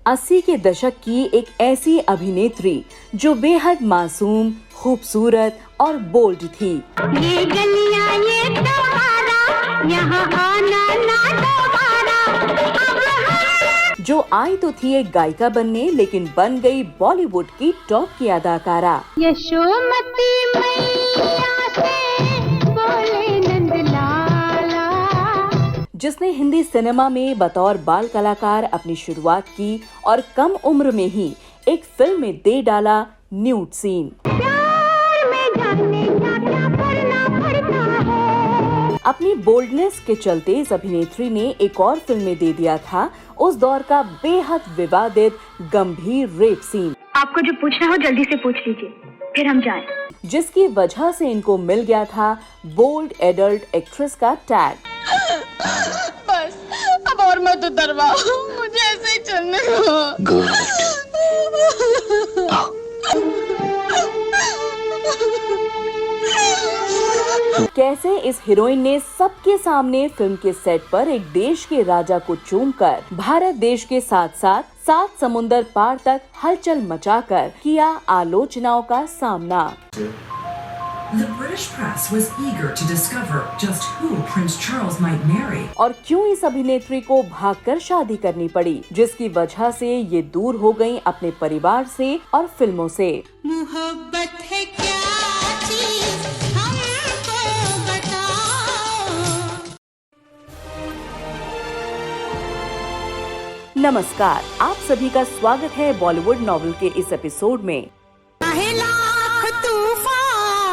80 के दशक की एक ऐसी अभिनेत्री जो बेहद मासूम, खूबसूरत और बोल्ड थी। ये गलियां ये सहारा, यहाँ आना ना दोबारा। जो आई तो थी एक गायिका बनने, लेकिन बन गई बॉलीवुड की टॉप की अदाकारा। यशोमती मैया से बोले नंदलाला, जिसने हिंदी सिनेमा में बतौर बाल कलाकार अपनी शुरुआत की और कम उम्र में ही एक फिल्म में दे डाला न्यूड सीन। प्यार में जाने क्या करना पड़ता है। अपनी बोल्डनेस के चलते इस अभिनेत्री ने एक और फिल्म में दे दिया था उस दौर का बेहद विवादित गंभीर रेप सीन। आपको जो पूछना हो जल्दी से पूछ लीजिए, फिर हम जाएं। जिसकी वजह से इनको मिल गया था बोल्ड एडल्ट एक्ट्रेस का टैग। बस अब और मत उतरवाओ, मुझे ऐसे ही चलने दो। कैसे इस हीरोइन ने सबके सामने फिल्म के सेट पर एक देश के राजा को चूमकर भारत देश के साथ साथ 7 समुंदर पार तक हलचल मचाकर किया आलोचनाओं का सामना। The British press was eager to discover just who Prince Charles might marry. और क्यों इस अभिनेत्री को भागकर शादी करनी पड़ी, जिसकी वजह से ये दूर हो गईं अपने परिवार से और फिल्मों से। मोहब्बत है क्या चीज़, हमको बताओ। नमस्कार, आप सभी का स्वागत है बॉलीवुड नॉवेल के इस एपिसोड में। चाहे लाख तूफान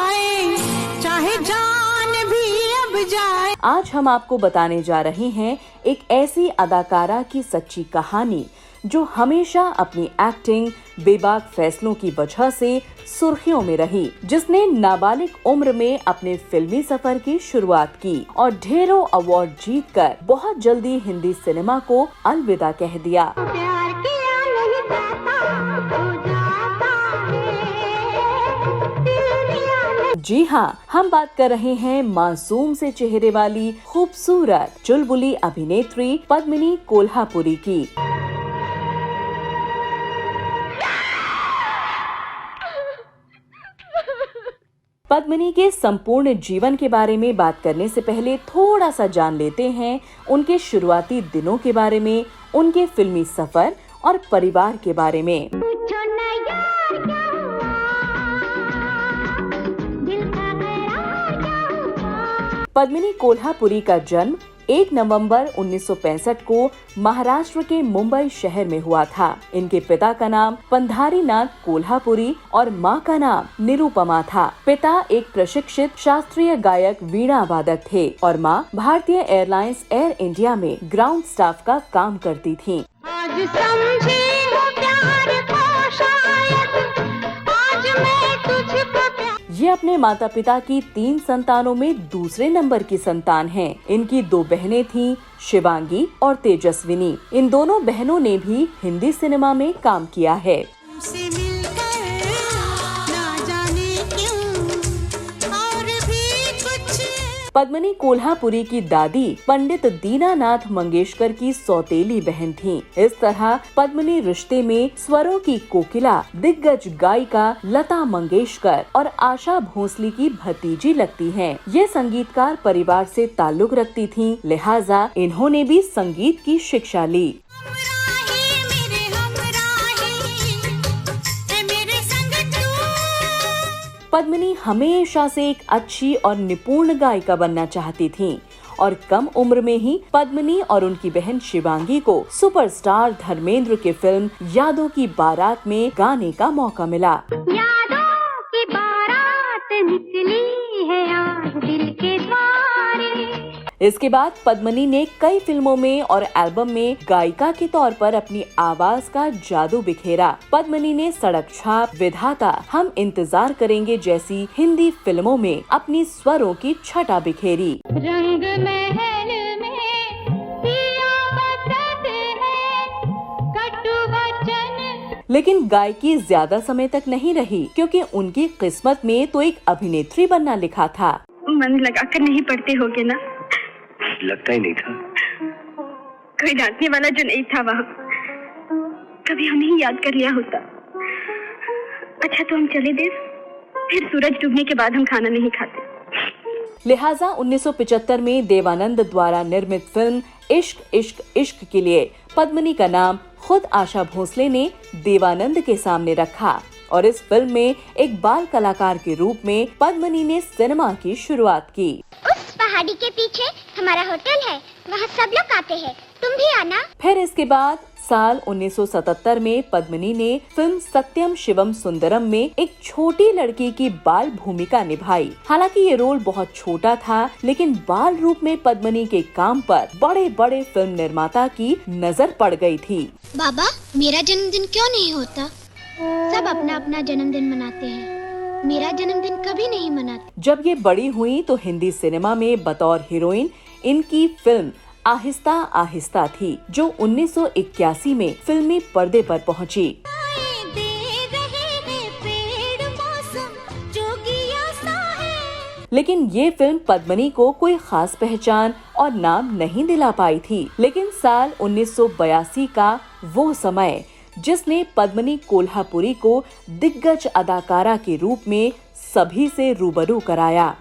आए, चाहे जान भी अब जाए। आज हम आपको बताने जा रहे हैं एक ऐसी अदाकारा की सच्ची कहानी जो हमेशा अपनी एक्टिंग, बेबाक फैसलों की वजह से सुर्खियों में रही, जिसने नाबालिग उम्र में अपने फिल्मी सफर की शुरुआत की और ढेरों अवार्ड जीतकर बहुत जल्दी हिंदी सिनेमा को अलविदा कह दिया। प्यार किया नहीं जाता, हो जाता है, दिल दिया नहीं। जी हाँ, हम बात कर रहे हैं मासूम से चेहरे वाली खूबसूरत चुलबुली अभिनेत्री पद्मिनी कोल्हापुरी की। पद्मिनी के संपूर्ण जीवन के बारे में बात करने से पहले थोड़ा सा जान लेते हैं उनके शुरुआती दिनों के बारे में, उनके फिल्मी सफर और परिवार के बारे में। पूछो ना यार क्या हुआ, दिल का करार क्या हुआ। पद्मिनी कोल्हापुरी का जन्म 1 नवंबर 1965 को महाराष्ट्र के मुंबई शहर में हुआ था। इनके पिता का नाम पंधारीनाथ कोल्हापुरी और मां का नाम निरुपमा था। पिता एक प्रशिक्षित शास्त्रीय गायक वीणा वादक थे और मां भारतीय एयरलाइंस एयर इंडिया में ग्राउंड स्टाफ का काम करती थीं। आज समझी हूँ प्यार को शायद, आज मैं तुझको प्यार। ये अपने माता पिता की 3 संतानों में दूसरे नंबर की संतान हैं। इनकी 2 बहनें थीं, शिवांगी और तेजस्विनी। इन दोनों बहनों ने भी हिंदी सिनेमा में काम किया है। तुमसे मिलकर ना जाने क्यों और भी कुछ। पद्मिनी कोल्हापुरी की दादी पंडित दीनानाथ मंगेशकर की सौतेली बहन थीं। इस तरह पद्मिनी रिश्ते में स्वरों की कोकिला, दिग्गज गायिका लता मंगेशकर और आशा भोसले की भतीजी लगती हैं। ये संगीतकार परिवार से ताल्लुक रखती थीं, लिहाजा इन्होंने भी संगीत की शिक्षा ली। पद्मिनी हमेशा से एक अच्छी और निपुण गायिका बनना चाहती थीं और कम उम्र में ही पद्मिनी और उनकी बहन शिवांगी को सुपरस्टार धर्मेंद्र के फिल्म यादों की बारात में गाने का मौका मिला। यादों की बारात निकली है आज दिल के द्वारे। इसके बाद पद्मिनी ने कई फिल्मों में और एल्बम में गायिका के तौर पर अपनी आवाज का जादू बिखेरा। पद्मिनी ने सड़क छाप, विधाता, हम इंतजार करेंगे जैसी हिंदी फिल्मों में अपनी स्वरों की छटा बिखेरी। रंग महल में पिया बसते हैं कटु वचन। लेकिन गायकी ज्यादा समय तक नहीं रही, क्योंकि उनकी किस्मत में तो एक अभिनेत्री बनना लिखा था। मन लगाकर नहीं पढ़ते होगे ना? लगता ही नहीं था। कोई डांटने वाला जो नहीं था वहाँ। कभी हमें ही याद कर लिया होता। अच्छा तो हम चले देव, फिर सूरज डूबने के बाद हम खाना नहीं खाते। लिहाजा 1975 में देवानंद द्वारा निर्मित फिल्म इश्क इश्क इश्क के लिए पद्मिनी का नाम खुद आशा भोसले ने देवानंद के सामने रखा और इस फिल्म में एक बाल कलाकार के रूप में पद्मिनी ने सिनेमा की शुरुआत की। उस पहाड़ी के पीछे हमारा होटल है, वहाँ सब लोग आते हैं, तुम भी आना। फिर इसके बाद साल 1977 में पद्मिनी ने फिल्म सत्यम शिवम सुंदरम में एक छोटी लड़की की बाल भूमिका निभाई। हालांकि ये रोल बहुत छोटा था, लेकिन बाल रूप में पद्मिनी के काम पर बड़े बड़े फिल्म निर्माता की नजर पड़ गई थी। बाबा, मेरा जन्मदिन क्यों नहीं होता? सब अपना अपना जन्मदिन मनाते हैं, मेरा जन्मदिन कभी नहीं मनाते। जब ये बड़ी हुई तो हिंदी सिनेमा में बतौर हीरोइन इनकी फिल्म आहिस्ता आहिस्ता थी, जो 1981 में फिल्मी पर्दे पर पहुंची। लेकिन ये फिल्म पद्मिनी को कोई खास पहचान और नाम नहीं दिला पाई थी। लेकिन साल 1982 का वो समय जिसने पद्मिनी कोल्हापुरी को दिग्गज अदाकारा के रूप में सभी से रूबरू कराया।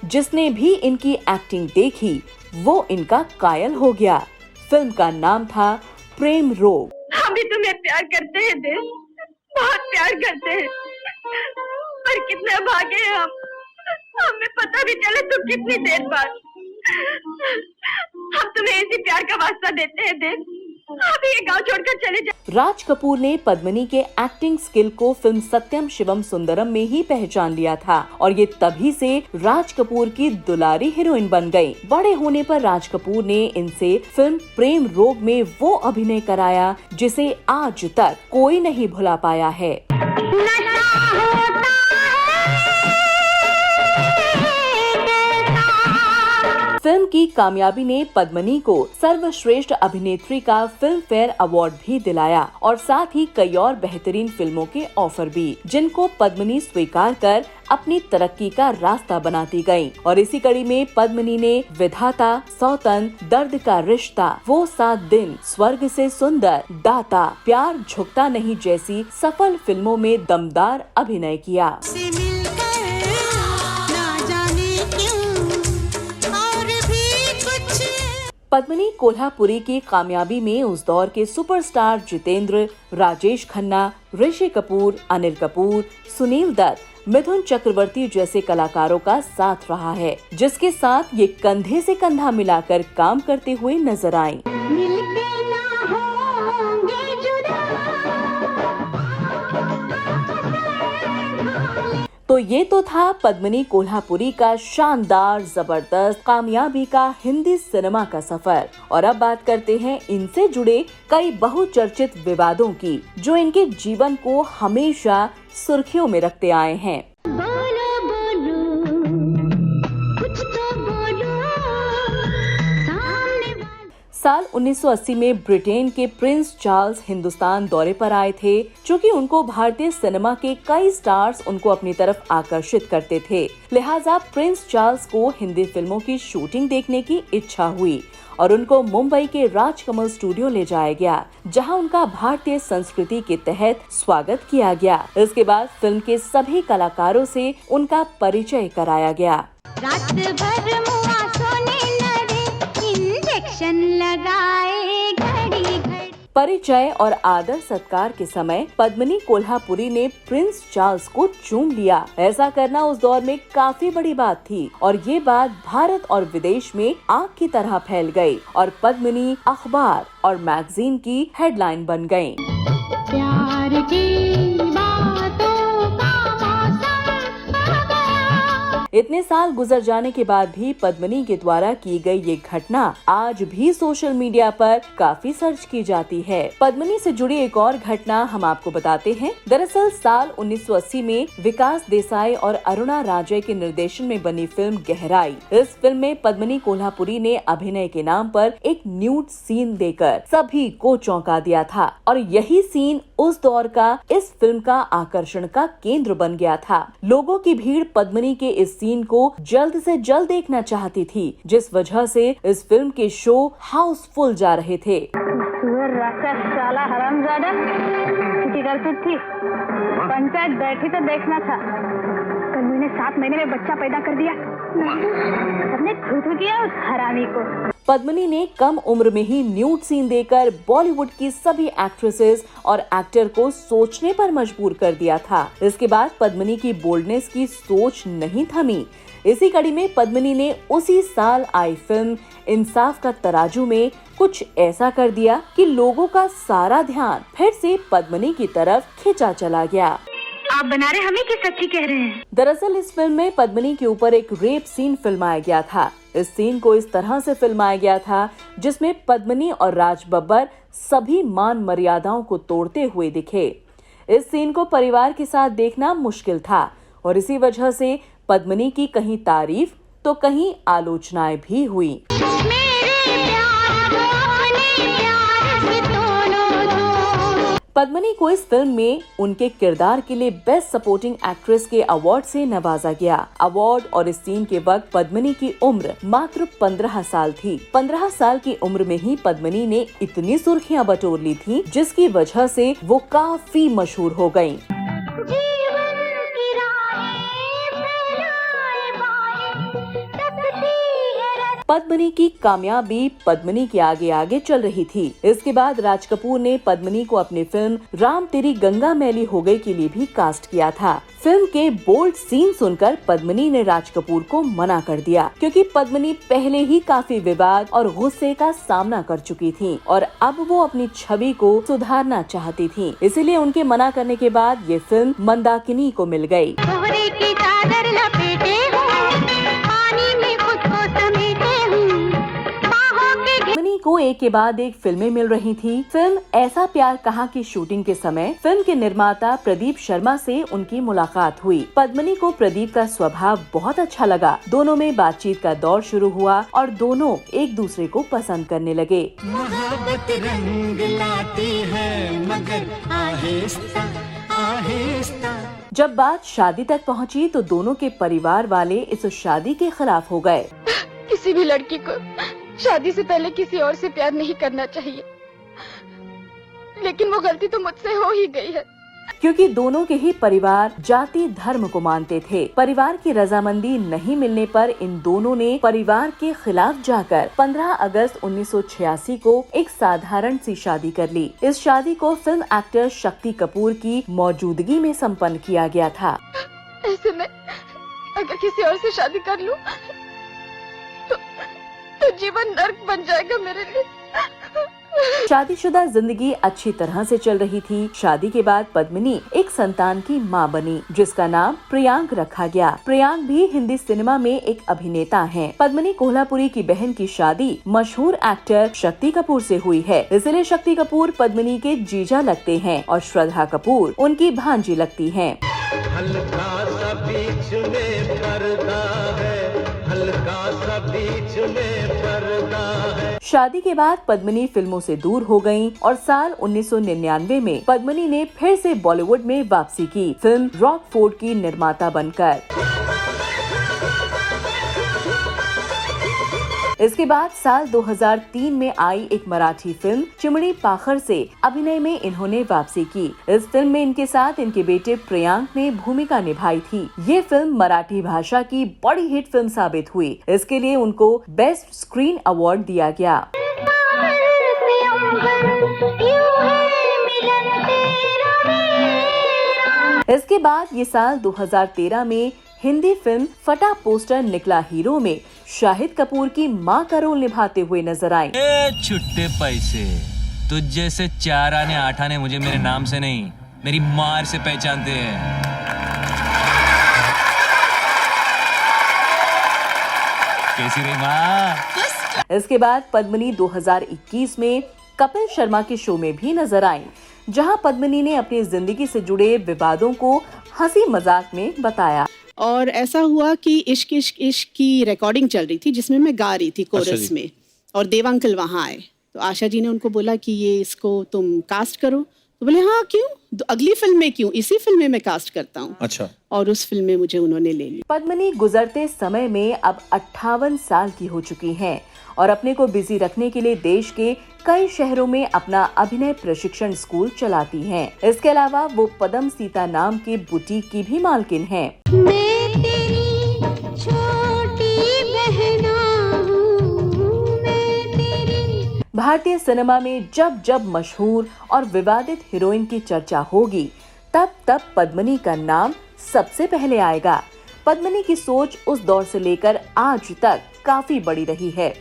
जिसने भी इनकी एक्टिंग देखी वो इनका कायल हो गया। फिल्म का नाम था प्रेम रोग। हम भी तुम्हें प्यार करते हैं देव, बहुत प्यार करते हैं, पर कितने भागे हैं हम, हमें पता भी चले तो कितनी देर बाद। हम तुम्हें इसी प्यार का वास्ता देते हैं देव, आप ये गांव छोड़कर चले जाओ। राज कपूर ने पद्मिनी के एक्टिंग स्किल को फिल्म सत्यम शिवम सुंदरम में ही पहचान लिया था और ये तभी से राज कपूर की दुलारी हीरोइन बन गई। बड़े होने पर राज कपूर ने इनसे फिल्म प्रेम रोग में वो अभिनय कराया जिसे आज तक कोई नहीं भुला पाया है। फिल्म की कामयाबी ने पद्मिनी को सर्वश्रेष्ठ अभिनेत्री का फिल्म फेयर अवार्ड भी दिलाया और साथ ही कई और बेहतरीन फिल्मों के ऑफर भी, जिनको पद्मिनी स्वीकार कर अपनी तरक्की का रास्ता बनाती गयी। और इसी कड़ी में पद्मिनी ने विधाता, सौतन, दर्द का रिश्ता, वो 7 दिन, स्वर्ग से सुंदर, दाता, प्यार झुकता नहीं जैसी सफल फिल्मों में दमदार अभिनय किया। पद्मिनी कोल्हापुरी की कामयाबी में उस दौर के सुपरस्टार जितेंद्र, राजेश खन्ना, ऋषि कपूर, अनिल कपूर, सुनील दत्त, मिथुन चक्रवर्ती जैसे कलाकारों का साथ रहा है, जिसके साथ ये कंधे से कंधा मिलाकर काम करते हुए नजर आईं। तो ये तो था पद्मिनी कोल्हापुरी का शानदार, जबरदस्त कामयाबी का हिंदी सिनेमा का सफर। और अब बात करते हैं इनसे जुड़े कई बहुचर्चित विवादों की, जो इनके जीवन को हमेशा सुर्खियों में रखते आए हैं। साल 1980 में ब्रिटेन के प्रिंस चार्ल्स हिंदुस्तान दौरे पर आए थे, चूँकि उनको भारतीय सिनेमा के कई स्टार्स उनको अपनी तरफ आकर्षित करते थे। लिहाजा प्रिंस चार्ल्स को हिंदी फिल्मों की शूटिंग देखने की इच्छा हुई और उनको मुंबई के राजकमल स्टूडियो ले जाया गया, जहां उनका भारतीय संस्कृति के तहत स्वागत किया गया। इसके बाद फिल्म के सभी कलाकारों से उनका परिचय कराया गया। रात भर मुआ सोने इंजेक्शन लगाए घड़ी घड़ी। परिचय और आदर सत्कार के समय पद्मिनी कोल्हापुरी ने प्रिंस चार्ल्स को चूम लिया। ऐसा करना उस दौर में काफी बड़ी बात थी और ये बात भारत और विदेश में आग की तरह फैल गई और पद्मिनी अखबार और मैगजीन की हेडलाइन बन गयी। प्यार की इतने साल गुजर जाने के बाद भी पद्मिनी के द्वारा की गई ये घटना आज भी सोशल मीडिया पर काफी सर्च की जाती है। पद्मिनी से जुड़ी एक और घटना हम आपको बताते हैं। दरअसल साल 1980 में विकास देसाई और अरुणा राजे के निर्देशन में बनी फिल्म गहराई। इस फिल्म में पद्मिनी कोल्हापुरी ने अभिनय के नाम पर एक न्यूड सीन देकर सभी को चौंका दिया था और यही सीन उस दौर का इस फिल्म का आकर्षण का केंद्र बन गया था। लोगों की भीड़ पद्मिनी के इस सीन को जल्द से जल्द देखना चाहती थी, जिस वजह से इस फिल्म के शो हाउसफुल जा रहे थे। राक्षस साला हरामजादा की करतूत थी। पंचायत बैठी तो देखना था। कल मैंने 7 महीने में बच्चा पैदा कर दिया। सबने थू किया उस हरामी को। पद्मिनी ने कम उम्र में ही न्यूड सीन देकर बॉलीवुड की सभी एक्ट्रेसेस और एक्टर को सोचने पर मजबूर कर दिया था। इसके बाद पद्मिनी की बोल्डनेस की सोच नहीं थमी। इसी कड़ी में पद्मिनी ने उसी साल आई फिल्म इंसाफ का तराजू में कुछ ऐसा कर दिया कि लोगों का सारा ध्यान फिर से पद्मिनी की तरफ खिंचा चला गया। आप बना रहे हमें कि सच्ची कह रहे हैं? दरअसल इस फिल्म में पद्मिनी के ऊपर एक रेप सीन फिल्माया गया था। इस सीन को इस तरह से फिल्माया गया था जिसमें पद्मिनी और राज बब्बर सभी मान मर्यादाओं को तोड़ते हुए दिखे। इस सीन को परिवार के साथ देखना मुश्किल था और इसी वजह से पद्मिनी की कहीं तारीफ तो कहीं आलोचनाएं भी हुई। पद्मिनी को इस फिल्म में उनके किरदार के लिए बेस्ट सपोर्टिंग एक्ट्रेस के अवार्ड से नवाजा गया। अवार्ड और इस सीन के वक्त पद्मिनी की उम्र मात्र 15 साल थी। 15 साल की उम्र में ही पद्मिनी ने इतनी सुर्खियां बटोर ली थी जिसकी वजह से वो काफी मशहूर हो गयीं। पद्मिनी की कामयाबी पद्मिनी के आगे आगे चल रही थी। इसके बाद राज कपूर ने पद्मिनी को अपनी फिल्म राम तेरी गंगा मैली हो गई के लिए भी कास्ट किया था। फिल्म के बोल्ड सीन सुनकर पद्मिनी ने राज कपूर को मना कर दिया क्योंकि पद्मिनी पहले ही काफी विवाद और गुस्से का सामना कर चुकी थी और अब वो अपनी छवि को सुधारना चाहती थी। इसीलिए उनके मना करने के बाद ये फिल्म मंदाकिनी को मिल गयी। को एक के बाद एक फिल्में मिल रही थी। फिल्म ऐसा प्यार कहा की शूटिंग के समय फिल्म के निर्माता प्रदीप शर्मा से उनकी मुलाकात हुई। पद्मिनी को प्रदीप का स्वभाव बहुत अच्छा लगा। दोनों में बातचीत का दौर शुरू हुआ और दोनों एक दूसरे को पसंद करने लगे। मोहब्बत रंग लाती है मगर आहिस्ता आहिस्ता। जब बात शादी तक पहुंची तो दोनों के परिवार वाले इस शादी के खिलाफ हो गए। किसी भी लड़की को शादी से पहले किसी और से प्यार नहीं करना चाहिए, लेकिन वो गलती तो मुझसे हो ही गई है। क्योंकि दोनों के ही परिवार जाति धर्म को मानते थे। परिवार की रजामंदी नहीं मिलने पर इन दोनों ने परिवार के खिलाफ जाकर 15 अगस्त 1986 को एक साधारण सी शादी कर ली। इस शादी को फिल्म एक्टर शक्ति कपूर की मौजूदगी में संपन्न किया गया था। ऐसे में अगर किसी और से शादी कर लूं तो जीवन नर्क बन जाएगा मेरे लिए। शादीशुदा जिंदगी अच्छी तरह से चल रही थी। शादी के बाद पद्मिनी एक संतान की मां बनी जिसका नाम प्रियांक रखा गया। प्रियांक भी हिंदी सिनेमा में एक अभिनेता हैं। पद्मिनी कोल्हापुरी की बहन की शादी मशहूर एक्टर शक्ति कपूर से हुई है। इसलिए शक्ति कपूर पद्मिनी के जीजा लगते हैं और श्रद्धा कपूर उनकी भांजी लगती हैं। हल्का सा बीच में पर्दा है, हल्का सा बीच में पर्दा है। शादी के बाद पद्मिनी फिल्मों से दूर हो गयीं और साल 1999 में पद्मिनी ने फिर से बॉलीवुड में वापसी की, फिल्म रॉकफोर्ड की निर्माता बनकर। इसके बाद साल 2003 में आई एक मराठी फिल्म चिमणी पाखर से अभिनय में इन्होंने वापसी की। इस फिल्म में इनके साथ इनके बेटे प्रियांक ने भूमिका निभाई थी। ये फिल्म मराठी भाषा की बड़ी हिट फिल्म साबित हुई। इसके लिए उनको बेस्ट स्क्रीन अवार्ड दिया गया। इसके बाद ये साल 2013 में हिंदी फिल्म फटा पोस्टर निकला हीरो में शाहिद कपूर की मां का रोल निभाते हुए नजर आईं। छुट्टे पैसे, तुझ जैसे 4 आने 8 आने मुझे मेरे नाम से नहीं मेरी मार से पहचानते हैं। कैसी रही मां? इसके बाद पद्मिनी 2021 में कपिल शर्मा के शो में भी नजर आईं, जहां पद्मिनी ने अपनी जिंदगी से जुड़े विवादों को हंसी मजाक में बताया। और ऐसा हुआ कि इश्क इश्क इश्क की रिकॉर्डिंग चल रही थी जिसमें मैं गा रही थी कोरस में, और देव अंकल वहाँ आए तो आशा जी ने उनको बोला कि ये इसको तुम कास्ट करो। तो बोले हाँ क्यों, तो अगली फिल्म में क्यों, इसी फिल्म में मैं कास्ट करता हूँ। अच्छा। और उस फिल्म में मुझे उन्होंने ले लिया। पद्मिनी गुजरते समय में अब 58 साल की हो चुकी हैं और अपने को बिजी रखने के लिए देश के कई शहरों में अपना अभिनय प्रशिक्षण स्कूल चलाती हैं। इसके अलावा वो पद्म सीता नाम के बुटीक की भी मालकिन हैं। मैं तेरी छोटी बहना हूँ, मैं तेरी। भारतीय सिनेमा में जब जब मशहूर और विवादित हीरोइन की चर्चा होगी, तब तब पद्मिनी का नाम सबसे पहले आएगा। पद्मिनी की सोच उस दौर से लेकर आज तक काफी बड़ी रही है।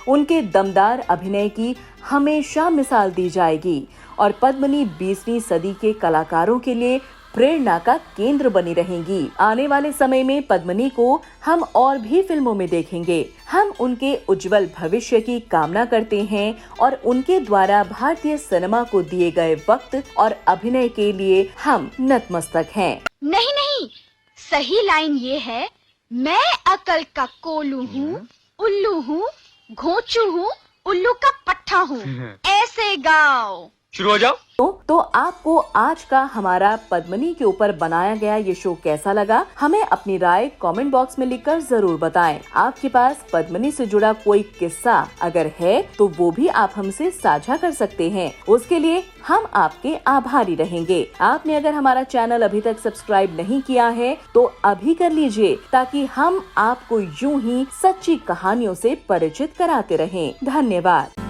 उनके दमदार अभिनय की हमेशा मिसाल दी जाएगी और पद्मिनी 20वीं सदी के कलाकारों के लिए प्रेरणा का केंद्र बनी रहेंगी। आने वाले समय में पद्मिनी को हम और भी फिल्मों में देखेंगे। हम उनके उज्जवल भविष्य की कामना करते हैं और उनके द्वारा भारतीय सिनेमा को दिए गए वक्त और अभिनय के लिए हम नतमस्तक हैं। नहीं नहीं, सही लाइन ये है, मैं अकल का कोलू हूँ, उल्लू हूँ, घोंचू हूँ, उल्लू का पट्ठा हूँ, ऐसे गाओ। शुरू हो जाओ। तो आपको आज का हमारा पद्मिनी के ऊपर बनाया गया ये शो कैसा लगा? हमें अपनी राय कमेंट बॉक्स में लिखकर जरूर बताएं। आपके पास पद्मिनी से जुड़ा कोई किस्सा अगर है तो वो भी आप हमसे साझा कर सकते हैं। उसके लिए हम आपके आभारी रहेंगे। आपने अगर हमारा चैनल अभी तक सब्सक्राइब नहीं किया है तो अभी कर लीजिए, ताकि हम आपको यूं ही सच्ची कहानियों से परिचित कराते रहें। धन्यवाद।